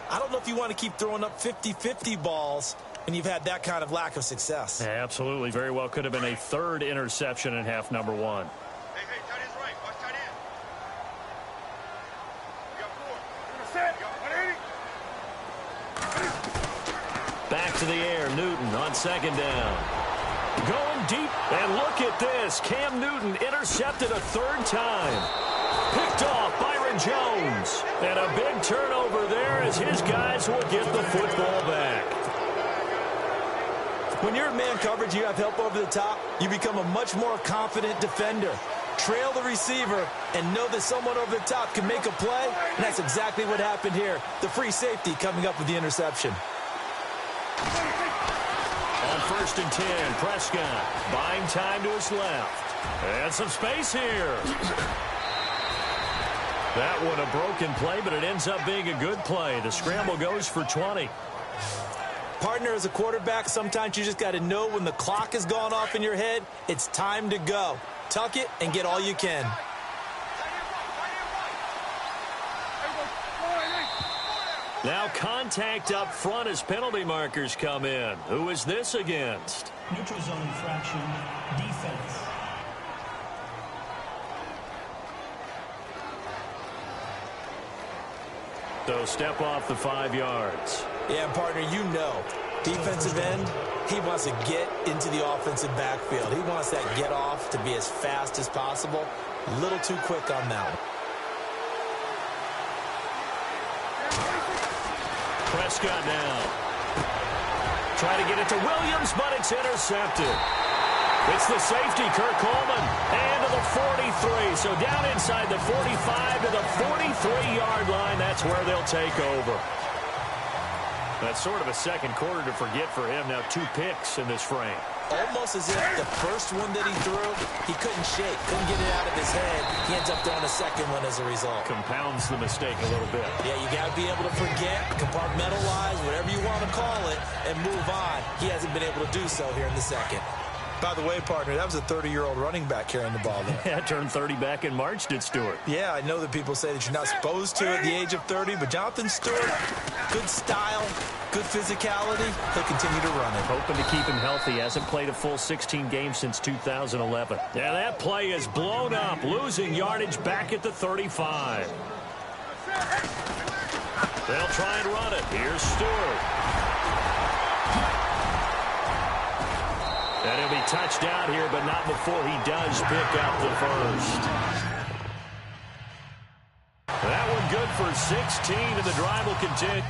I don't know if you want to keep throwing up 50-50 balls when you've had that kind of lack of success. Yeah, absolutely. Very well could have been a third interception in half number one. Hey, tight end's right. Watch tight end. You got 4. Back to the air, Newton on second down. Going deep, and look at this. Cam Newton intercepted a third time. Picked off Byron Jones. And a big turnover there as his guys will get the football back. When you're in man coverage, you have help over the top, you become a much more confident defender. Trail the receiver and know that someone over the top can make a play, and that's exactly what happened here. The free safety coming up with the interception. On 1st and 10, Prescott buying time to his left. And some space here. That one a broken play, but it ends up being a good play. The scramble goes for 20. Partner, as a quarterback, sometimes you just got to know when the clock has gone off in your head, it's time to go. Tuck it and get all you can. Now contact up front as penalty markers come in. Who is this against? Neutral zone infraction, defense. So step off the 5 yards. Yeah, partner, you know, defensive end, he wants to get into the offensive backfield. He wants that get off to be as fast as possible. A little too quick on that one. Prescott now. Try to get it to Williams, but it's intercepted. It's the safety, Kirk Coleman, and to the 43. So down inside the 45 to the 43-yard line. That's where they'll take over. That's sort of a second quarter to forget for him. Now 2 picks in this frame. Almost as if the first one that he threw, he couldn't shake, couldn't get it out of his head. He ends up throwing a second one as a result. Compounds the mistake a little bit. Yeah, you got to be able to forget, compartmentalize, whatever you want to call it, and move on. He hasn't been able to do so here in the second. By the way, partner, that was a 30-year-old running back carrying the ball there. Yeah, turned 30 back in March, did Stewart. Yeah, I know that people say that you're not supposed to at the age of 30, but Jonathan Stewart, good style, good physicality, he'll continue to run it. Hoping to keep him healthy. Hasn't played a full 16 games since 2011. Yeah, that play is blown up, losing yardage back at the 35. They'll try and run it. Here's Stewart. And he'll be touched out here, but not before he does pick up the first. That one good for 16, and the drive will continue.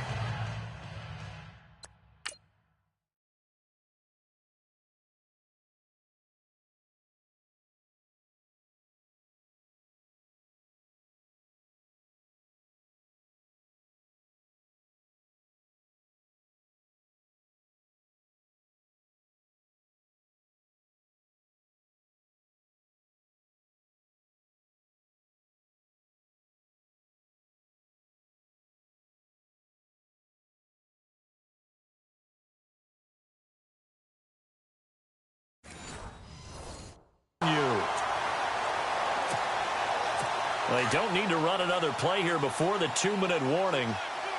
They don't need to run another play here before the 2-minute warning.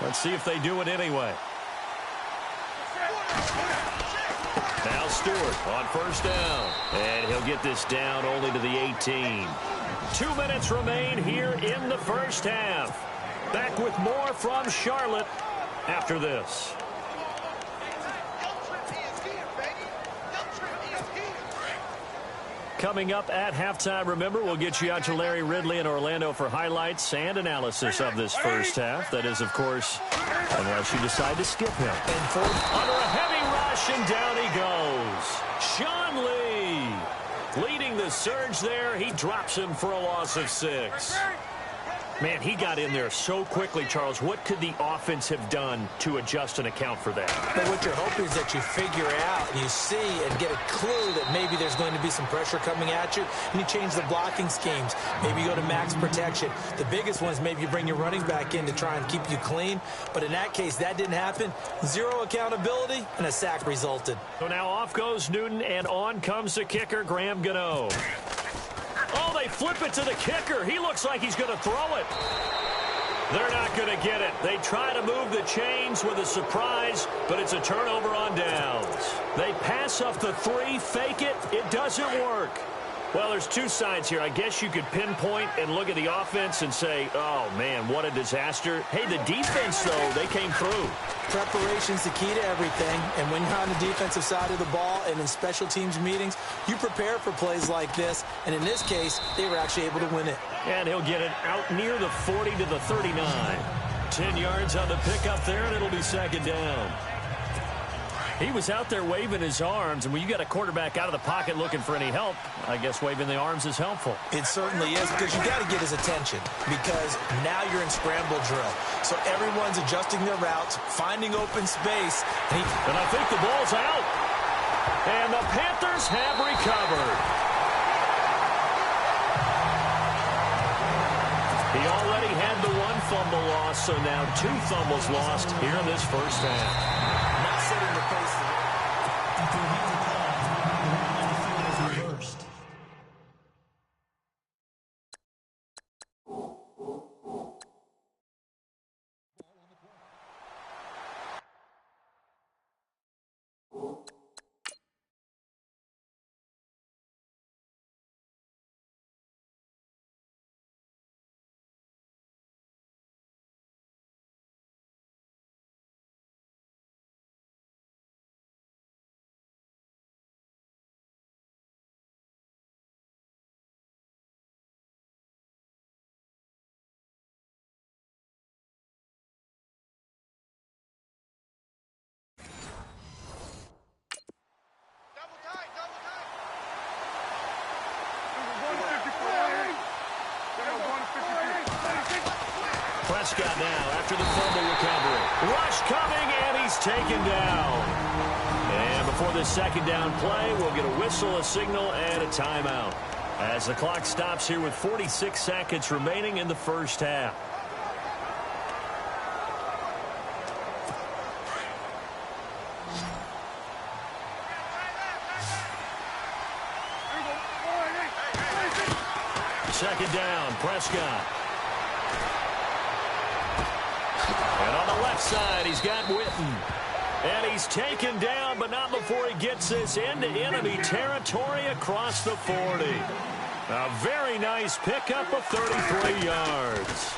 Let's see if they do it anyway. Now Stewart on 1st down. And he'll get this down only to the 18. 2 minutes remain here in the first half. Back with more from Charlotte after this. Coming up at halftime, remember, we'll get you out to Larry Ridley in Orlando for highlights and analysis of this first half. That is, of course, unless you decide to skip him. And under a heavy rush, and down he goes. Sean Lee leading the surge there. He drops him for a loss of 6. Man, he got in there so quickly, Charles. What could the offense have done to adjust and account for that? But what you're hoping is that you figure out and you see and get a clue that maybe there's going to be some pressure coming at you, and you change the blocking schemes. Maybe you go to max protection. The biggest one is maybe you bring your running back in to try and keep you clean. But in that case, that didn't happen. 0 accountability, and a sack resulted. So now off goes Newton, and on comes the kicker, Graham Gano. Oh, they flip it to the kicker. He looks like he's going to throw it. They're not going to get it. They try to move the chains with a surprise, but it's a turnover on downs. They pass up the three, fake it. It doesn't work. Well, there's two sides here. I guess you could pinpoint and look at the offense and say, oh, man, what a disaster. Hey, the defense, though, they came through. Preparation's the key to everything. And when you're on the defensive side of the ball and in special teams meetings, you prepare for plays like this. And in this case, they were actually able to win it. And he'll get it out near the 40 to the 39. 10 yards on the pickup there, and it'll be second down. He was out there waving his arms, and when you got a quarterback out of the pocket looking for any help, I guess waving the arms is helpful. It certainly is, because you got to get his attention, because now you're in scramble drill. So everyone's adjusting their routes, finding open space. And I think the ball's out. And the Panthers have recovered. He already had the one fumble loss, so now two fumbles lost here in this first half. Not setting the pace. Reversed. Prescott now after the fumble recovery. Rush coming, and he's taken down. And before this second down play, we'll get a whistle, a signal, and a timeout. As the clock stops here with 46 seconds remaining in the first half. Second down, Prescott. And on the left side, he's got Witten. And he's taken down, but not before he gets this into enemy territory across the 40. A very nice pickup of 33 yards.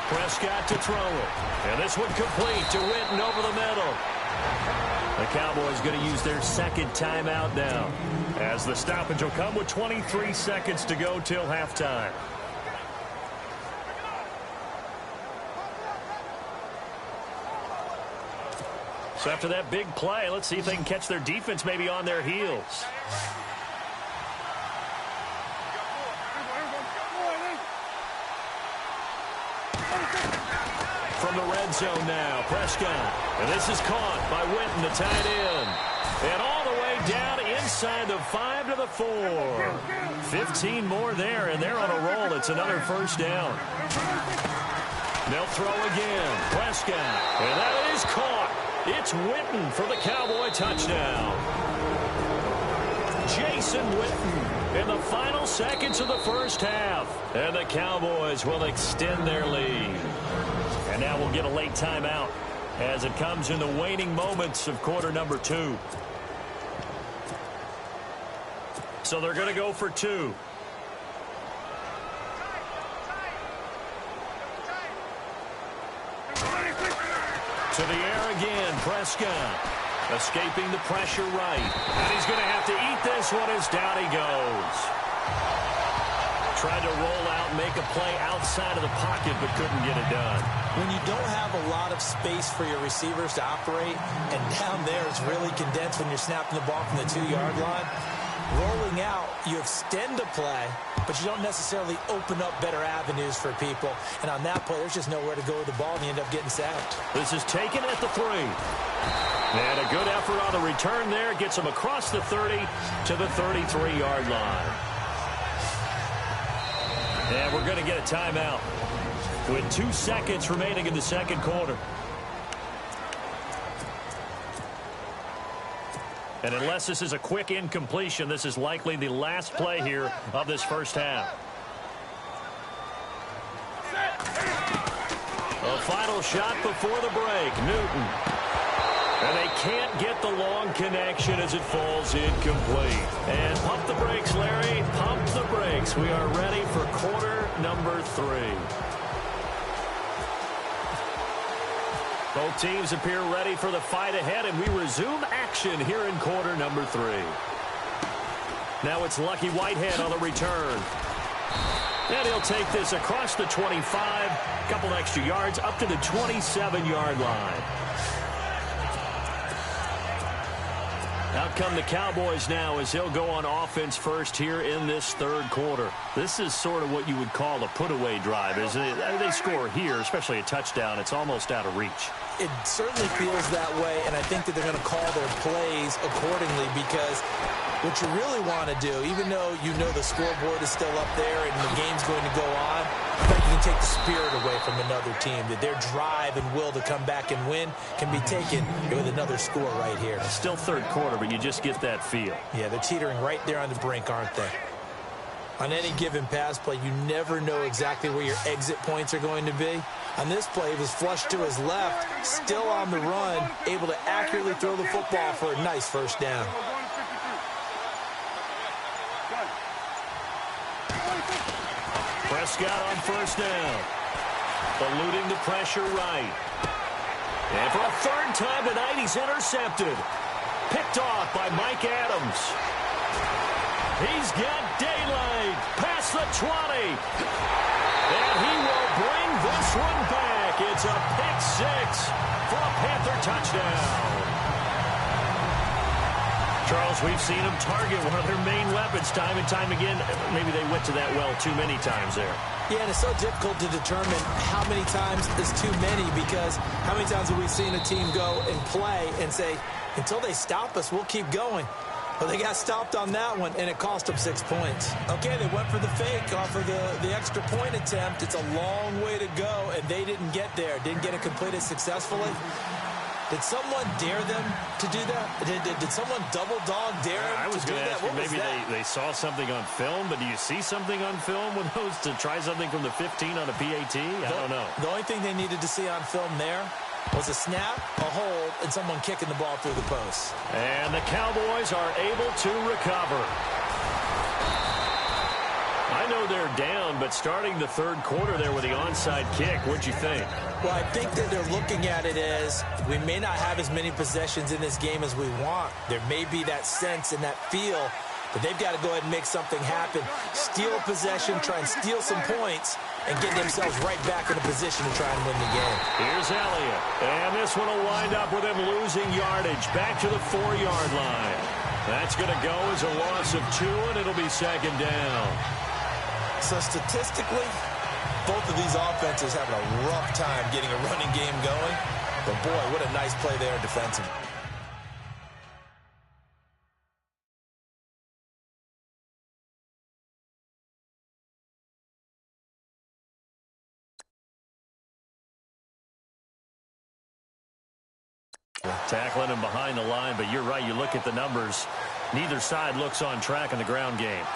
Prescott to throw it. And this one complete to Witten over the middle. The Cowboys going to use their second timeout now, as the stoppage will come with 23 seconds to go till halftime. So after that big play, let's see if they can catch their defense maybe on their heels. From the red zone now, Prescott. And this is caught by Witten, the tight end. And all the way down inside the 5 to the 4. 15 more there, and they're on a roll. It's another first down. They'll throw again. Prescott. And that is caught. It's Witten for the Cowboy touchdown. Jason Witten in the final seconds of the first half. And the Cowboys will extend their lead. And now we'll get a late timeout as it comes in the waning moments of quarter number 2. So they're going to go for 2. To the air again, Prescott. Escaping the pressure right. And he's going to have to eat this one as down he goes. Tried to roll out and make a play outside of the pocket, but couldn't get it done. When you don't have a lot of space for your receivers to operate, and down there it's really condensed when you're snapping the ball from the 2-yard line, rolling out, you extend the play, but you don't necessarily open up better avenues for people. And on that play, there's just nowhere to go with the ball, and you end up getting sacked. This is taken at the 3. And a good effort on the return there. Gets him across the 30 to the 33-yard line. And we're going to get a timeout with 2 seconds remaining in the second quarter. And unless this is a quick incompletion, this is likely the last play here of this first half. A final shot before the break. Newton. And they can't get the long connection as it falls incomplete. And pump the brakes, Larry. Pump the brakes. We are ready for quarter number 3. Both teams appear ready for the fight ahead, and we resume action here in quarter number 3. Now it's Lucky Whitehead on the return. And he'll take this across the 25, a couple extra yards, up to the 27-yard line. Out come the Cowboys now as he'll go on offense first here in this third quarter. This is sort of what you would call a put-away drive. As they score here, especially a touchdown, it's almost out of reach. It certainly feels that way, and I think that they're going to call their plays accordingly because what you really want to do, even though you know the scoreboard is still up there and the game's going to go on, I think you can take the spirit away from another team, that their drive and will to come back and win can be taken with another score right here. Still third quarter, but you just get that feel. Yeah, they're teetering right there on the brink, aren't they? On any given pass play, you never know exactly where your exit points are going to be. On this play, he was flushed to his left, still on the run, able to accurately throw the football for a nice first down. Prescott on first down. Eluding the pressure right. And for a third time tonight, he's intercepted. Picked off by Mike Adams. He's got daylight past the 20. And he will bring this one back. It's a pick 6 for a Panther touchdown. Charles, we've seen them target one of their main weapons time and time again. Maybe they went to that well too many times there. Yeah, and it's so difficult to determine how many times is too many because how many times have we seen a team go and play and say, until they stop us, we'll keep going. Well, they got stopped on that one, and it cost them 6 points. Okay, they went for the fake off of the extra point attempt. It's a long way to go, and they didn't get there. Didn't get it completed successfully. Did someone dare them to do that? Did someone double dog dare them I was to do going to that? ask you, maybe they saw something on film, but do you see something on film with those to try something from the 15 on a PAT? I don't know. The only thing they needed to see on film there was a snap, a hold, and someone kicking the ball through the post. And the Cowboys are able to recover. I know they're down, but starting the third quarter there with the onside kick, what'd you think? Well, I think that they're looking at it as we may not have as many possessions in this game as we want. There may be that sense and that feel, but they've got to go ahead and make something happen. Steal possession, try and steal some points, and get themselves right back in a position to try and win the game. Here's Elliott, and this one will wind up with him losing yardage back to the 4-yard line. That's going to go as a loss of 2, and it'll be second down. So statistically, both of these offenses having a rough time getting a running game going. But boy, what a nice play there defensively. Tackling him behind the line, but you're right. You look at the numbers. Neither side looks on track in the ground game.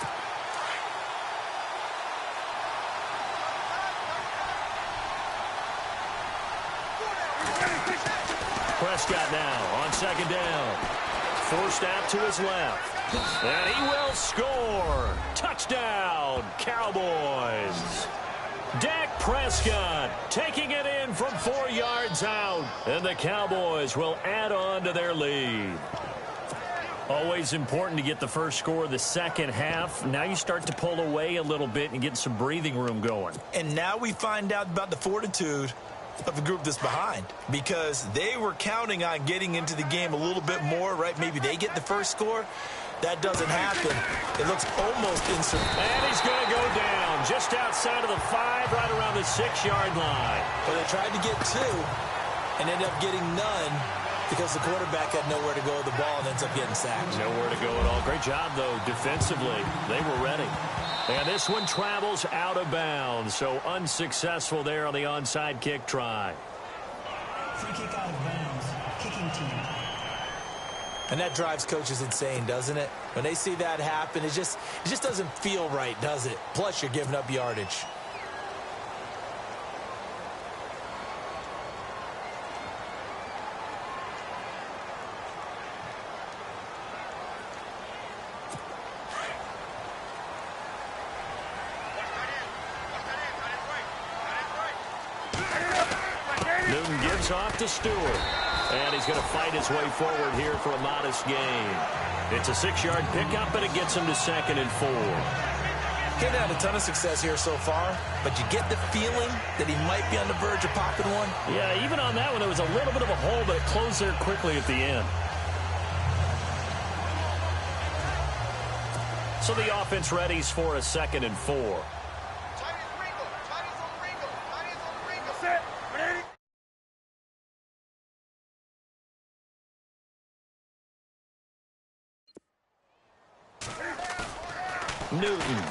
Prescott now on second down. Forced out to his left. And he will score. Touchdown, Cowboys. Dak Prescott taking it in from 4 yards out. And the Cowboys will add on to their lead. Always important to get the first score of the second half. Now you start to pull away a little bit and get some breathing room going. And now we find out about the fortitude of the group that's behind, because they were counting on getting into the game a little bit more, right? Maybe they get the first score. That doesn't happen. It looks almost insurmountable. And he's going to go down just outside of the 5, right around the 6-yard line. Well, they tried to get 2 and ended up getting none because the quarterback had nowhere to go with the ball and ends up getting sacked. Nowhere to go at all. Great job, though, defensively. They were ready. And this one travels out of bounds, so unsuccessful there on the onside kick try. Free kick out of bounds. Kicking team. And that drives coaches insane, doesn't it? When they see that happen, it just doesn't feel right, does it? Plus, you're giving up yardage. hands off to Stewart. And he's going to fight his way forward here for a modest gain. It's a 6-yard pickup, and it gets him to 2nd and 4. He's had a ton of success here so far, but you get the feeling that he might be on the verge of popping one. Yeah, even on that one, there was a little bit of a hole, but it closed there quickly at the end. So the offense readies for a 2nd and 4. Newton.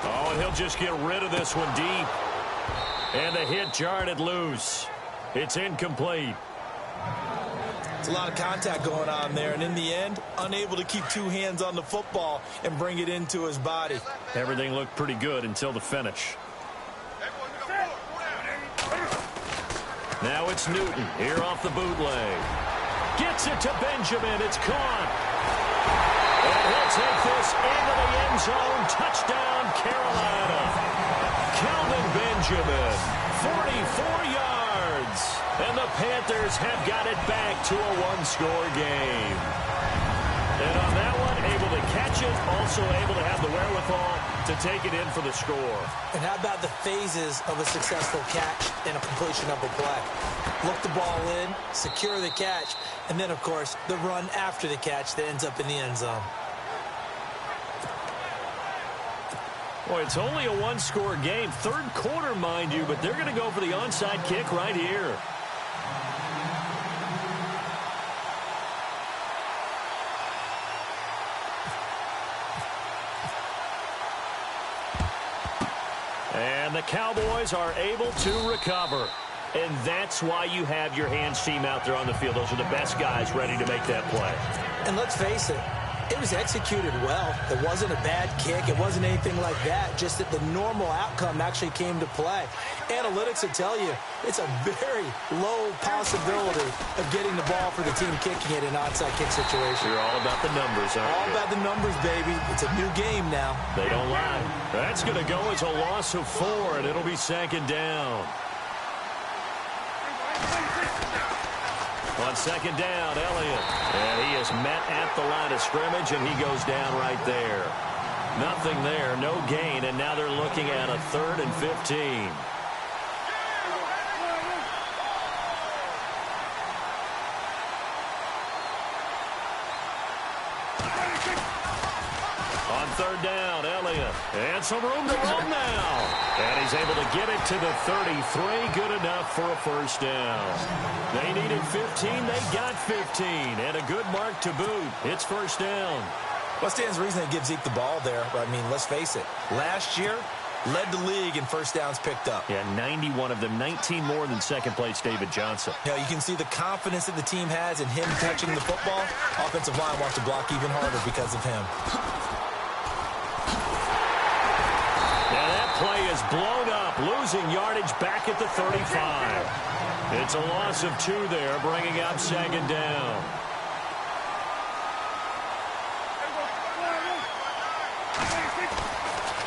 Oh, and he'll just get rid of this one deep. And the hit jarred it loose. It's incomplete. It's a lot of contact going on there, and in the end, unable to keep 2 hands on the football and bring it into his body. Everything looked pretty good until the finish. Now it's Newton here off the bootleg. Gets it to Benjamin. It's caught. And he'll take this into the end zone. Touchdown, Carolina. Calvin Benjamin, 44 yards. And the Panthers have got it back to a 1-score game. And on that one, able to catch it, also able to have the wherewithal to take it in for the score. And how about the phases of a successful catch and a completion of a play? Look the ball in, secure the catch, and then, of course, the run after the catch that ends up in the end zone. Boy, it's only a 1-score game. 3rd quarter, mind you, but they're going to go for the onside kick right here. And the Cowboys are able to recover. And that's why you have your hands team out there on the field. Those are the best guys ready to make that play. And let's face it, it was executed well. It wasn't a bad kick. It wasn't anything like that. Just that the normal outcome actually came to play. Analytics will tell you it's a very low possibility of getting the ball for the team kicking it in an onside kick situation. You're all about the numbers, aren't you? All about the numbers, baby. It's a new game now. They don't lie. That's going to go as a loss of 4, and it'll be 2nd down. On 2nd down, Elliott. And he is met at the line of scrimmage, and he goes down right there. Nothing there, no gain, and now they're looking at a 3rd and 15. On 3rd down, Elliott. And some room to run now. And he's able to get it to the 33. Good enough for a 1st down. They needed 15. They got 15. And a good mark to boot. It's 1st down. What stands to reason they give Zeke the ball there? I mean, let's face it. Last year, led the league in 1st downs picked up. Yeah, 91 of them, 19 more than 2nd place David Johnson. You know, you can see the confidence that the team has in him touching the football. Offensive line wants to block even harder because of him. Now that play is blown up, losing yardage back at the 35. It's a loss of 2 there, bringing up 2nd down.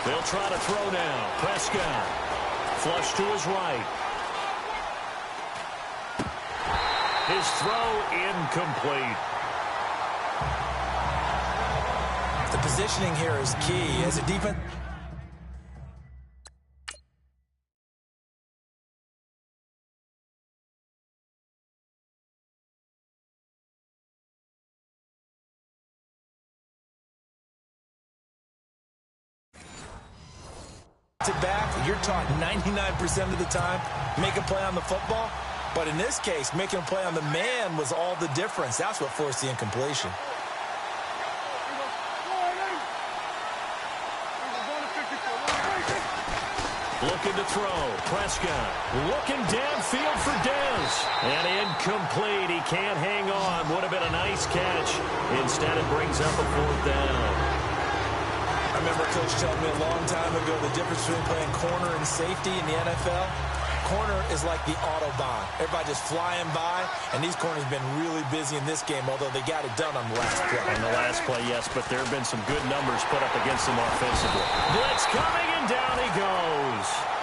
They'll try to throw now. Prescott. Flush to his right. His throw incomplete. The positioning here is key. As a defense... back, you're taught 99% of the time, make a play on the football. But in this case, making a play on the man was all the difference. That's what forced the incompletion. Looking to throw. Prescott looking downfield for Dez. And incomplete. He can't hang on. Would have been a nice catch. Instead, it brings up a 4th down. I remember Coach telling me a long time ago the difference between playing corner and safety in the NFL. Corner is like the Autobahn. Everybody just flying by, and these corners have been really busy in this game, although they got it done on the last play. On the last play, yes, but there have been some good numbers put up against them offensively. Blitz coming, and down he goes.